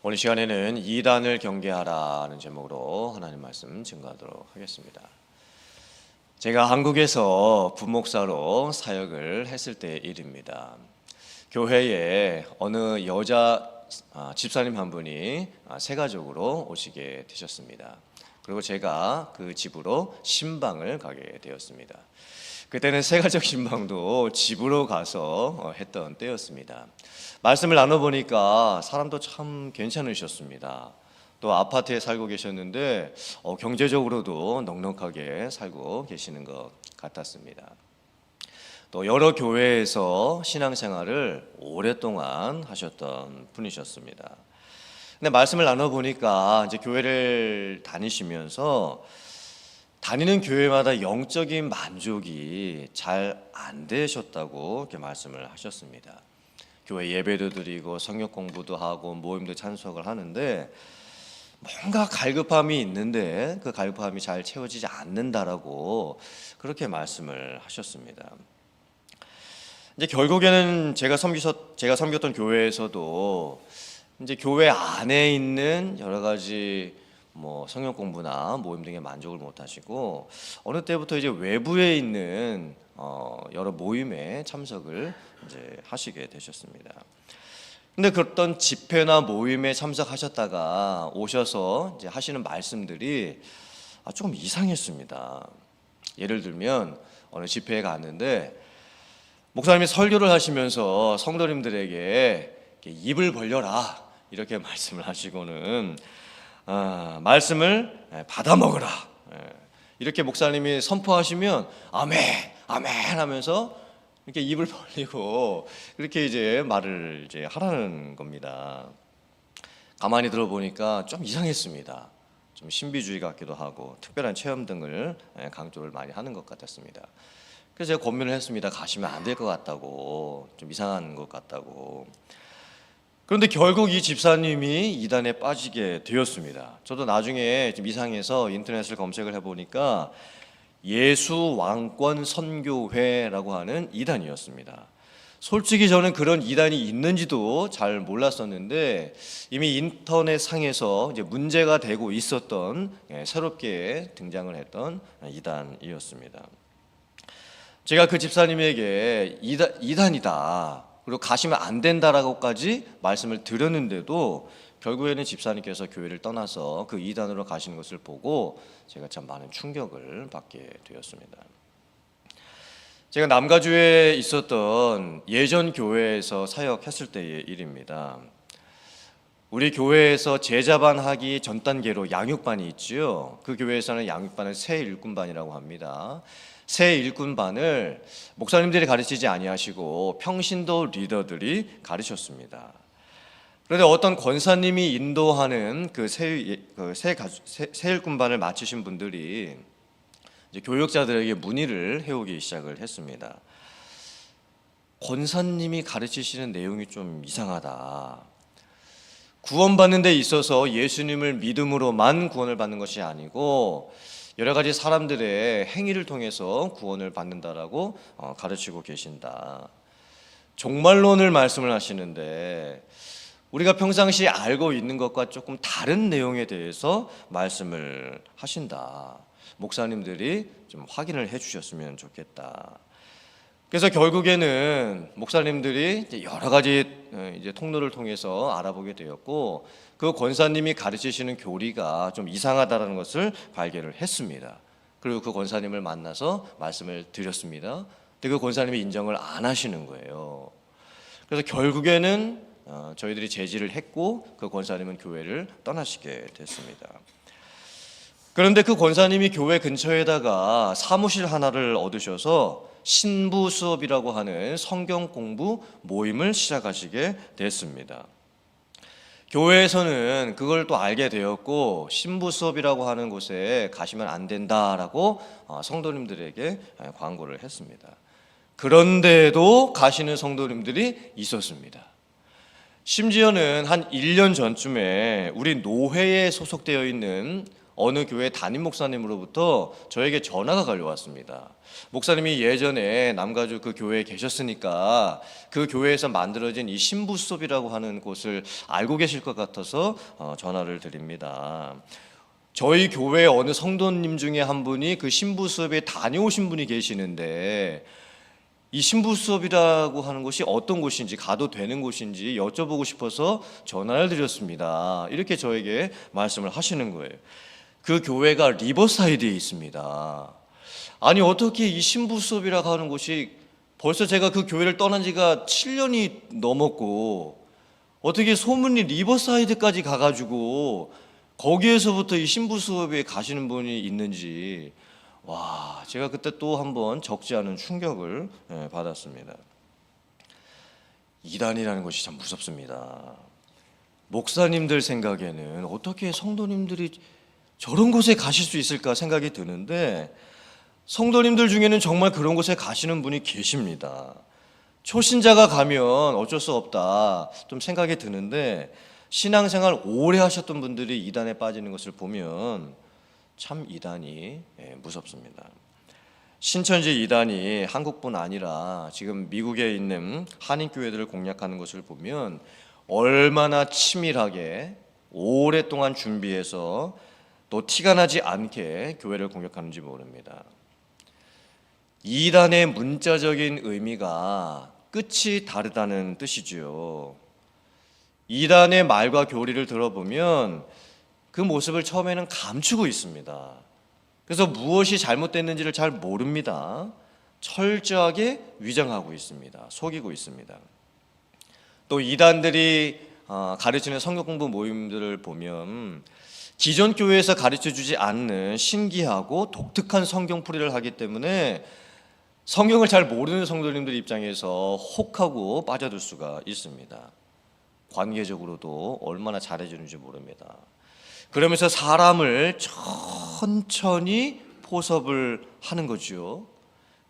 오늘 시간에는 이단을 경계하라는 제목으로 하나님 말씀 증거하도록 하겠습니다. 제가 한국에서 부목사로 사역을 했을 때의 일입니다. 교회에 어느 여자 집사님 한 분이 새 가족으로 오시게 되셨습니다. 그리고 제가 그 집으로 신방을 가게 되었습니다. 그때는 새가족 신방도 집으로 가서 했던 때였습니다. 말씀을 나눠보니까 사람도 참 괜찮으셨습니다. 또 아파트에 살고 계셨는데 경제적으로도 넉넉하게 살고 계시는 것 같았습니다. 또 여러 교회에서 신앙생활을 오랫동안 하셨던 분이셨습니다. 근데 말씀을 나눠보니까 이제 교회를 다니시면서 다니는 교회마다 영적인 만족이 잘 안 되셨다고 이렇게 말씀을 하셨습니다. 교회 예배도 드리고 성경 공부도 하고 모임도 참석을 하는데 뭔가 갈급함이 있는데 그 갈급함이 잘 채워지지 않는다라고 그렇게 말씀을 하셨습니다. 이제 결국에는 제가 섬겼던 교회에서도 이제 교회 안에 있는 여러 가지 성경 공부나 모임 등에 만족을 못 하시고 어느 때부터 이제 외부에 있는 여러 모임에 참석을 이제 하시게 되셨습니다. 근데 그랬던 집회나 모임에 참석하셨다가 오셔서 이제 하시는 말씀들이 조금 이상했습니다. 예를 들면 어느 집회에 갔는데 목사님이 설교를 하시면서 성도님들에게 입을 벌려라 이렇게 말씀을 하시고는 말씀을 받아 먹으라 이렇게 목사님이 선포하시면 아멘 아멘 하면서 이렇게 입을 벌리고 그렇게 이제 말을 이제 하라는 겁니다. 가만히 들어보니까 좀 이상했습니다. 좀 신비주의 같기도 하고 특별한 체험 등을 강조를 많이 하는 것 같았습니다. 그래서 제가 고민을 했습니다. 가시면 안 될 것 같다고, 좀 이상한 것 같다고. 그런데 결국 이 집사님이 이단에 빠지게 되었습니다. 저도 나중에 좀 이상해서 인터넷을 검색을 해보니까 예수왕권 선교회라고 하는 이단이었습니다. 솔직히 저는 그런 이단이 있는지도 잘 몰랐었는데 이미 인터넷 상에서 이제 문제가 되고 있었던 새롭게 등장을 했던 이단이었습니다. 제가 그 집사님에게 이단이다 그리고 가시면 안 된다라고까지 말씀을 드렸는데도 결국에는 집사님께서 교회를 떠나서 그 이단으로 가시는 것을 보고 제가 참 많은 충격을 받게 되었습니다. 제가 남가주에 있었던 예전 교회에서 사역했을 때의 일입니다. 우리 교회에서 제자반 하기 전 단계로 양육반이 있지요. 그 교회에서는 양육반을 새 일꾼반이라고 합니다. 새 일꾼반을 목사님들이 가르치지 아니하시고 평신도 리더들이 가르쳤습니다. 그런데 어떤 권사님이 인도하는 그 새 일꾼반을 마치신 분들이 이제 교육자들에게 문의를 해오기 시작을 했습니다. 권사님이 가르치시는 내용이 좀 이상하다. 구원받는 데 있어서 예수님을 믿음으로만 구원을 받는 것이 아니고 여러 가지 사람들의 행위를 통해서 구원을 받는다라고 가르치고 계신다. 종말론을 말씀을 하시는데 우리가 평상시에 알고 있는 것과 조금 다른 내용에 대해서 말씀을 하신다. 목사님들이 좀 확인을 해주셨으면 좋겠다. 그래서 결국에는 목사님들이 여러 가지 이제 통로를 통해서 알아보게 되었고 그 권사님이 가르치시는 교리가 좀 이상하다는 것을 발견을 했습니다. 그리고 그 권사님을 만나서 말씀을 드렸습니다. 근데 그 권사님이 인정을 안 하시는 거예요. 그래서 결국에는 저희들이 제지를 했고 그 권사님은 교회를 떠나시게 됐습니다. 그런데 그 권사님이 교회 근처에다가 사무실 하나를 얻으셔서 신부 수업이라고 하는 성경 공부 모임을 시작하시게 됐습니다. 교회에서는 그걸 또 알게 되었고 신부 수업이라고 하는 곳에 가시면 안 된다라고 성도님들에게 광고를 했습니다. 그런데도 가시는 성도님들이 있었습니다. 심지어는 한 1년 전쯤에 우리 노회에 소속되어 있는 어느 교회 담임 목사님으로부터 저에게 전화가 걸려왔습니다. 목사님이 예전에 남가주 그 교회에 계셨으니까 그 교회에서 만들어진 이 신부 수업이라고 하는 곳을 알고 계실 것 같아서 전화를 드립니다. 저희 교회 어느 성도님 중에 한 분이 그 신부 수업에 다녀오신 분이 계시는데 이 신부 수업이라고 하는 곳이 어떤 곳인지, 가도 되는 곳인지 여쭤보고 싶어서 전화를 드렸습니다. 이렇게 저에게 말씀을 하시는 거예요. 그 교회가 리버사이드에 있습니다. 아니 어떻게 이 신부 수업이라고 하는 곳이, 벌써 제가 그 교회를 떠난 지가 7년이 넘었고 어떻게 소문이 리버사이드까지 가가지고 거기에서부터 이 신부 수업에 가시는 분이 있는지, 와, 제가 그때 또 한번 적지 않은 충격을 받았습니다. 이단이라는 것이 참 무섭습니다. 목사님들 생각에는 어떻게 성도님들이 저런 곳에 가실 수 있을까 생각이 드는데, 성도님들 중에는 정말 그런 곳에 가시는 분이 계십니다. 초신자가 가면 어쩔 수 없다 좀 생각이 드는데, 신앙생활 오래 하셨던 분들이 이단에 빠지는 것을 보면 참 이단이 무섭습니다. 신천지 이단이 한국뿐 아니라 지금 미국에 있는 한인교회들을 공략하는 것을 보면 얼마나 치밀하게 오랫동안 준비해서 또 티가 나지 않게 교회를 공략하는지 모릅니다. 이단의 문자적인 의미가 끝이 다르다는 뜻이지요. 이단의 말과 교리를 들어보면 그 모습을 처음에는 감추고 있습니다. 그래서 무엇이 잘못됐는지를 잘 모릅니다. 철저하게 위장하고 있습니다. 속이고 있습니다. 또 이단들이 가르치는 성경 공부 모임들을 보면 기존 교회에서 가르쳐주지 않는 신기하고 독특한 성경풀이를 하기 때문에 성경을 잘 모르는 성도님들 입장에서 혹하고 빠져들 수가 있습니다. 관계적으로도 얼마나 잘해주는지 모릅니다. 그러면서 사람을 천천히 포섭을 하는 거죠.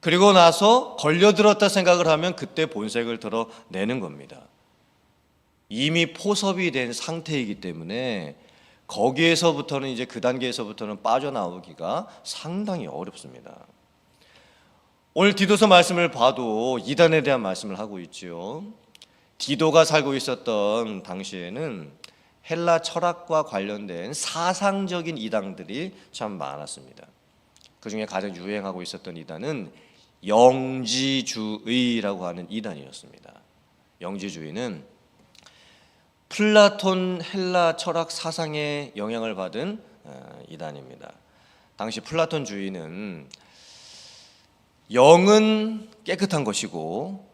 그리고 나서 걸려들었다 생각을 하면 그때 본색을 드러내는 겁니다. 이미 포섭이 된 상태이기 때문에 거기에서부터는, 이제 그 단계에서부터는 빠져나오기가 상당히 어렵습니다. 오늘 디도서 말씀을 봐도 이단에 대한 말씀을 하고 있지요. 디도가 살고 있었던 당시에는 헬라 철학과 관련된 사상적인 이단들이 참 많았습니다. 그 중에 가장 유행하고 있었던 이단은 영지주의라고 하는 이단이었습니다. 영지주의는 플라톤 헬라 철학 사상에 영향을 받은 이단입니다. 당시 플라톤주의는 영은 깨끗한 것이고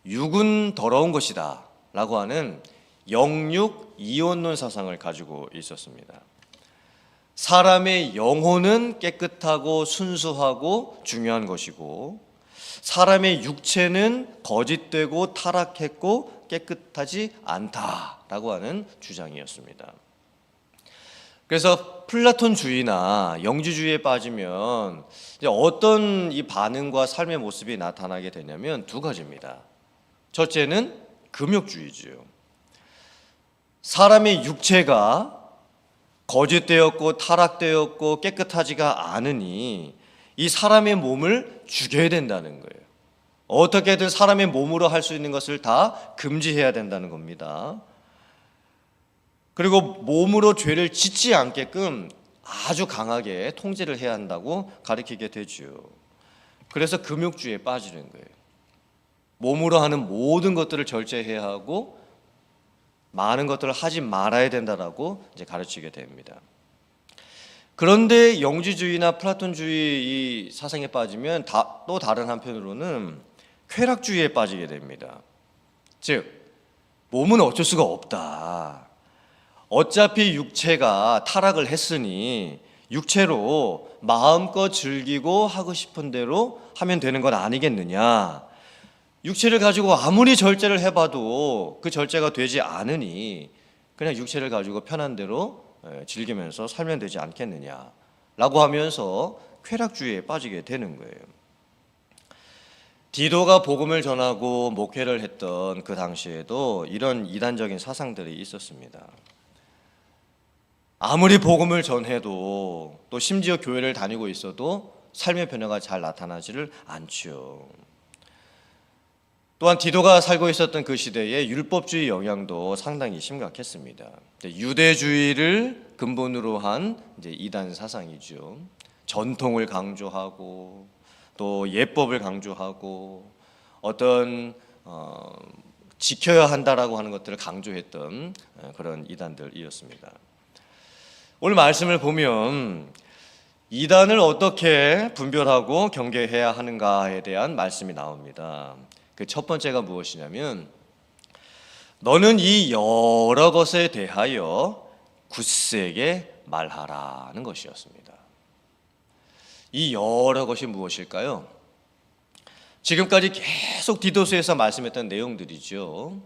육은 더러운 것이다 라고 하는 영육 이원론 사상을 가지고 있었습니다. 사람의 영혼은 깨끗하고 순수하고 중요한 것이고 사람의 육체는 거짓되고 타락했고 깨끗하지 않다라고 하는 주장이었습니다. 그래서 플라톤주의나 영지주의에 빠지면 이제 어떤 이 반응과 삶의 모습이 나타나게 되냐면 두 가지입니다. 첫째는 금욕주의지요. 사람의 육체가 거짓되었고 타락되었고 깨끗하지가 않으니 이 사람의 몸을 죽여야 된다는 거예요. 어떻게든 사람의 몸으로 할 수 있는 것을 다 금지해야 된다는 겁니다. 그리고 몸으로 죄를 짓지 않게끔 아주 강하게 통제를 해야 한다고 가르치게 되죠. 그래서 금욕주의에 빠지는 거예요. 몸으로 하는 모든 것들을 절제해야 하고 많은 것들을 하지 말아야 된다라고 이제 가르치게 됩니다. 그런데 영지주의나 플라톤주의 이 사상에 빠지면 또 다른 한편으로는 쾌락주의에 빠지게 됩니다. 즉 몸은 어쩔 수가 없다. 어차피 육체가 타락을 했으니 육체로 마음껏 즐기고 하고 싶은 대로 하면 되는 건 아니겠느냐. 육체를 가지고 아무리 절제를 해봐도 그 절제가 되지 않으니 그냥 육체를 가지고 편한 대로 즐기면서 살면 되지 않겠느냐라고 하면서 쾌락주의에 빠지게 되는 거예요. 디도가 복음을 전하고 목회를 했던 그 당시에도 이런 이단적인 사상들이 있었습니다. 아무리 복음을 전해도 또 심지어 교회를 다니고 있어도 삶의 변화가 잘 나타나지를 않죠. 또한 디도가 살고 있었던 그 시대에 율법주의 영향도 상당히 심각했습니다. 유대주의를 근본으로 한 이단 사상이죠. 전통을 강조하고 또 예법을 강조하고 어떤 지켜야 한다라고 하는 것들을 강조했던 그런 이단들이었습니다. 오늘 말씀을 보면 이단을 어떻게 분별하고 경계해야 하는가에 대한 말씀이 나옵니다. 그 첫 번째가 무엇이냐면 너는 이 여러 것에 대하여 굳세게 말하라는 것이었습니다. 이 여러 것이 무엇일까요? 지금까지 계속 디도서에서 말씀했던 내용들이죠.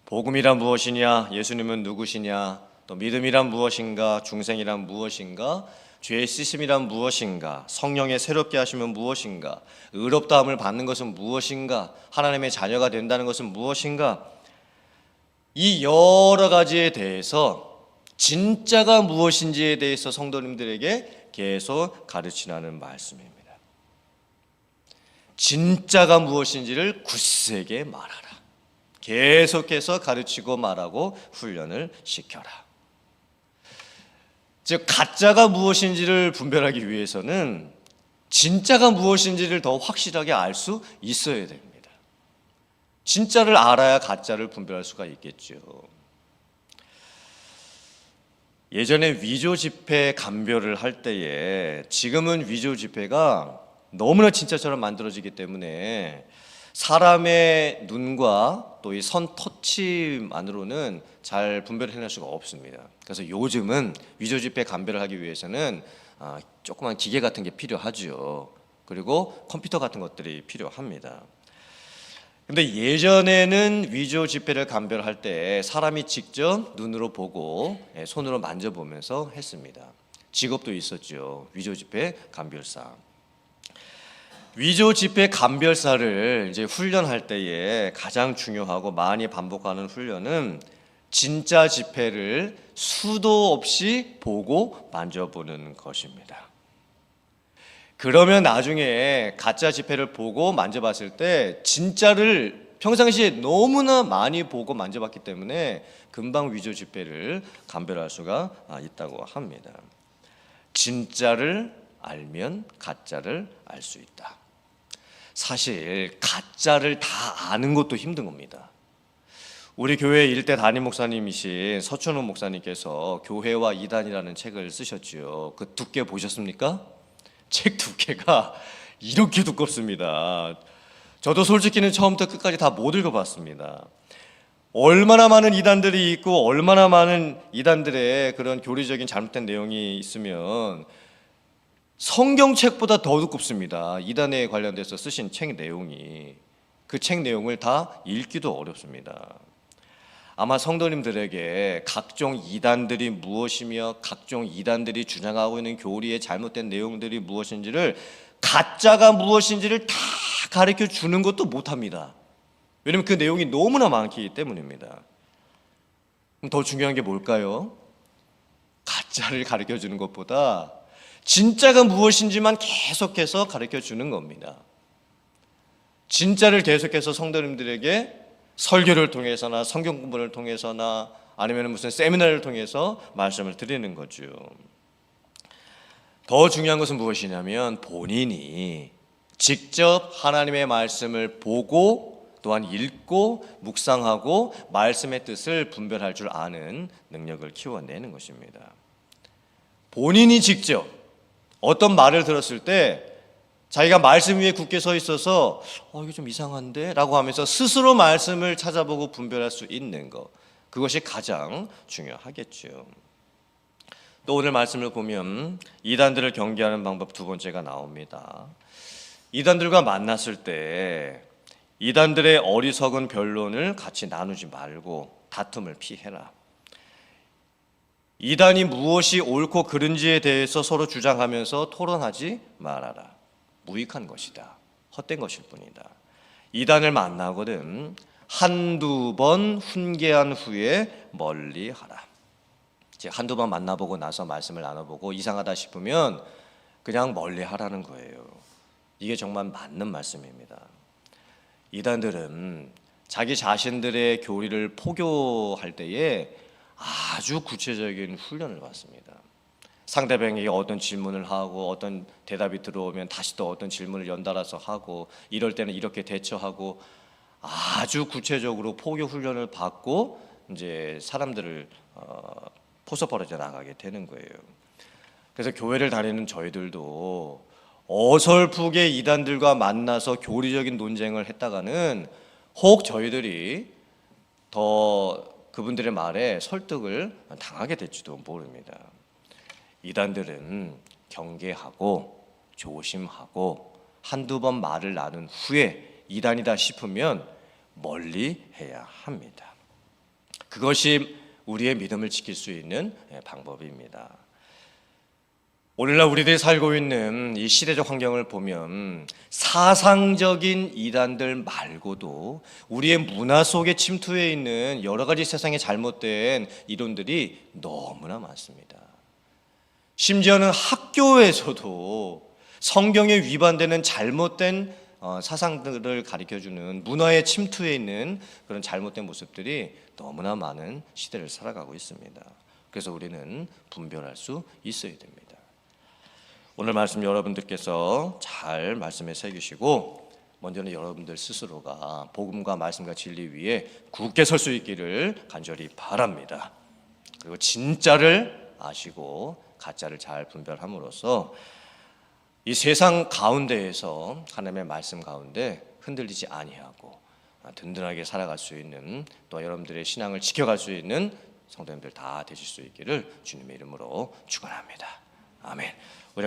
복음이란 무엇이냐, 예수님은 누구시냐, 또 믿음이란 무엇인가, 중생이란 무엇인가, 죄의 씻음이란 무엇인가, 성령의 새롭게 하시면 무엇인가, 의롭다함을 받는 것은 무엇인가, 하나님의 자녀가 된다는 것은 무엇인가, 이 여러 가지에 대해서 진짜가 무엇인지에 대해서 성도님들에게 계속 가르치라는 말씀입니다. 진짜가 무엇인지를 굳세게 말하라. 계속해서 가르치고 말하고 훈련을 시켜라. 즉 가짜가 무엇인지를 분별하기 위해서는 진짜가 무엇인지를 더 확실하게 알 수 있어야 됩니다. 진짜를 알아야 가짜를 분별할 수가 있겠죠. 예전에 위조 지폐 감별을 할 때에 지금은 위조 지폐가 너무나 진짜처럼 만들어지기 때문에 사람의 눈과 또 이 선 터치만으로는 잘 분별해낼 수가 없습니다. 그래서 요즘은 위조 지폐 감별을 하기 위해서는 조그만 기계 같은 게 필요하죠. 그리고 컴퓨터 같은 것들이 필요합니다. 근데 예전에는 위조 지폐를 감별할 때 사람이 직접 눈으로 보고 손으로 만져보면서 했습니다. 직업도 있었죠. 위조 지폐 감별사. 위조 지폐 감별사를 이제 훈련할 때에 가장 중요하고 많이 반복하는 훈련은 진짜 지폐를 수도 없이 보고 만져보는 것입니다. 그러면 나중에 가짜 지폐를 보고 만져봤을 때 진짜를 평상시에 너무나 많이 보고 만져봤기 때문에 금방 위조 지폐를 감별할 수가 있다고 합니다. 진짜를 알면 가짜를 알 수 있다. 사실 가짜를 다 아는 것도 힘든 겁니다. 우리 교회 일대 담임 목사님이신 서춘호 목사님께서 교회와 이단이라는 책을 쓰셨죠. 그 두께 보셨습니까? 책 두께가 이렇게 두껍습니다. 저도 솔직히는 처음부터 끝까지 다 못 읽어봤습니다. 얼마나 많은 이단들이 있고 얼마나 많은 이단들의 그런 교리적인 잘못된 내용이 있으면 성경책보다 더 두껍습니다. 이단에 관련돼서 쓰신 책 내용이. 그 책 내용을 다 읽기도 어렵습니다. 아마 성도님들에게 각종 이단들이 무엇이며 각종 이단들이 주장하고 있는 교리의 잘못된 내용들이 무엇인지를 가짜가 무엇인지를 다 가르쳐 주는 것도 못합니다. 왜냐하면 그 내용이 너무나 많기 때문입니다. 그럼 더 중요한 게 뭘까요? 가짜를 가르쳐 주는 것보다 진짜가 무엇인지만 계속해서 가르쳐 주는 겁니다. 진짜를 계속해서 성도님들에게 설교를 통해서나 성경 공부를 통해서나 아니면 무슨 세미나를 통해서 말씀을 드리는 거죠. 더 중요한 것은 무엇이냐면 본인이 직접 하나님의 말씀을 보고 또한 읽고 묵상하고 말씀의 뜻을 분별할 줄 아는 능력을 키워내는 것입니다. 본인이 직접 어떤 말을 들었을 때 자기가 말씀 위에 굳게 서 있어서 이거 좀 이상한데? 라고 하면서 스스로 말씀을 찾아보고 분별할 수 있는 것, 그것이 가장 중요하겠죠. 또 오늘 말씀을 보면 이단들을 경계하는 방법 두 번째가 나옵니다. 이단들과 만났을 때 이단들의 어리석은 변론을 같이 나누지 말고 다툼을 피해라. 이단이 무엇이 옳고 그른지에 대해서 서로 주장하면서 토론하지 말아라. 무익한 것이다. 헛된 것일 뿐이다. 이단을 만나거든 한두 번 훈계한 후에 멀리하라. 이제 한두 번 만나보고 나서 말씀을 나눠보고 이상하다 싶으면 그냥 멀리 하라는 거예요. 이게 정말 맞는 말씀입니다. 이단들은 자기 자신들의 교리를 포교할 때에 아주 구체적인 훈련을 받습니다. 상대방에게 어떤 질문을 하고 어떤 대답이 들어오면 다시 또 어떤 질문을 연달아서 하고 이럴 때는 이렇게 대처하고 아주 구체적으로 포교 훈련을 받고 이제 사람들을 포섭벌어져 나가게 되는 거예요. 그래서 교회를 다니는 저희들도 어설프게 이단들과 만나서 교리적인 논쟁을 했다가는 혹 저희들이 더 그분들의 말에 설득을 당하게 될지도 모릅니다. 이단들은 경계하고 조심하고 한두 번 말을 나눈 후에 이단이다 싶으면 멀리 해야 합니다. 그것이 우리의 믿음을 지킬 수 있는 방법입니다. 오늘날 우리들이 살고 있는 이 시대적 환경을 보면 사상적인 이단들 말고도 우리의 문화 속에 침투해 있는 여러 가지 세상의 잘못된 이론들이 너무나 많습니다. 심지어는 학교에서도 성경에 위반되는 잘못된 사상들을 가르쳐주는 문화에 침투해 있는 그런 잘못된 모습들이 너무나 많은 시대를 살아가고 있습니다. 그래서 우리는 분별할 수 있어야 됩니다. 오늘 말씀 여러분들께서 잘 말씀에 새기시고 먼저는 여러분들 스스로가 복음과 말씀과 진리 위에 굳게 설 수 있기를 간절히 바랍니다. 그리고 진짜를 아시고 가짜를 잘 분별함으로써 이 세상 가운데에서 하나님의 말씀 가운데 흔들리지 아니하고 든든하게 살아갈 수 있는, 또 여러분들의 신앙을 지켜갈 수 있는 성도님들 다 되실 수 있기를 주님의 이름으로 축원합니다. 아멘.